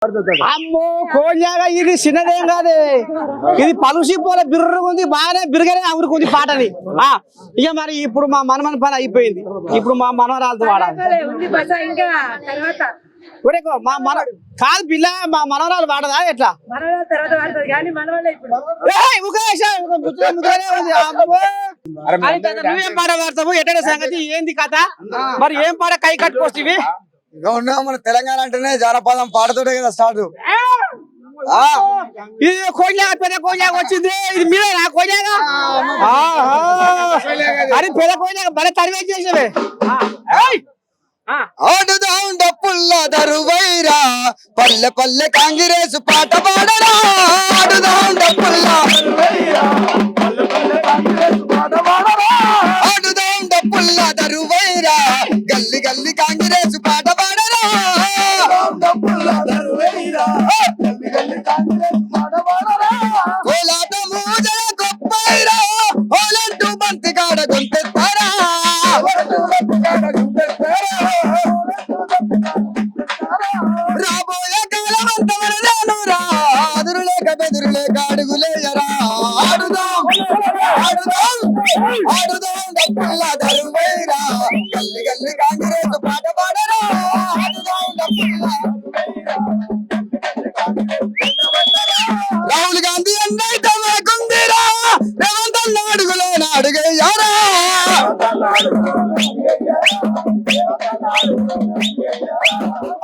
అమ్మో కోళ్ళగా ఇది చిన్నదేం కాదు, ఇది పలుసి పోల బిర్రుగుంది, బాగానే బిరుగనే అగురుకుంది పాటని. ఇక మరి ఇప్పుడు మా మనమని పని అయిపోయింది, ఇప్పుడు మా మనవరాలతో వాడాలి. మా మన కాదు పిల్ల, మా మనవరాలు వాడదా ఎట్లా? నువ్వేం పాట పాడతావు, ఎట్లా సంగతి ఏంది కథ? మరి ఏం పాట కై కట్టుకొస్తేవి? మన తెలంగాణ అంటేనే జానపదం పాటతోటే కదా స్టార్ట్. ఇది కోయిలాగా పెద్ద కోయిలాగా వచ్చింది, ఇది మీరేనా కోయిలాగా? అది పెద్ద కోయిలాగా భలే తరివే చేసేవే. ఆడుదాం డప్పుల్ల దరువైరా, పల్లె పల్లె కాంగ్రెస్ పాట పాడరా. ఆడుదాం డప్పుల్ల ఆడుదాం డప్పుల్ల దరువైరా, గల్లి గల్లి కాంగ్రెస్ పాట పాడరా. కోలాట మూజల గొప్పైరా, ఓలంటూ బంతి కాడ గొంతెత్తారా. రాబోయే కాలమంత వరదానురా, అదురులేక బెదురులేక అడుగులేయరా. ఆడుదాం ఆడుదాం ఆడుదాం డప్పుల్ల దరువైరా, గల్లి గల్లి కాంగ్రెస్ పాట పాడరా. ఆడుదాం డప్పుల్ల రాహుల్ గాంధీ అన్నైతే మాకుందిరా, రేవంత్ అన్న అడుగులేన అడుగేయారా.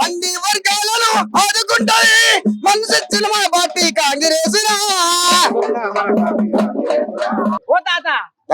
అన్ని వర్గాలను ఆదుకుంటాయి మనసిచ్చిన మా పార్టీ కాంగ్రెస్ రా.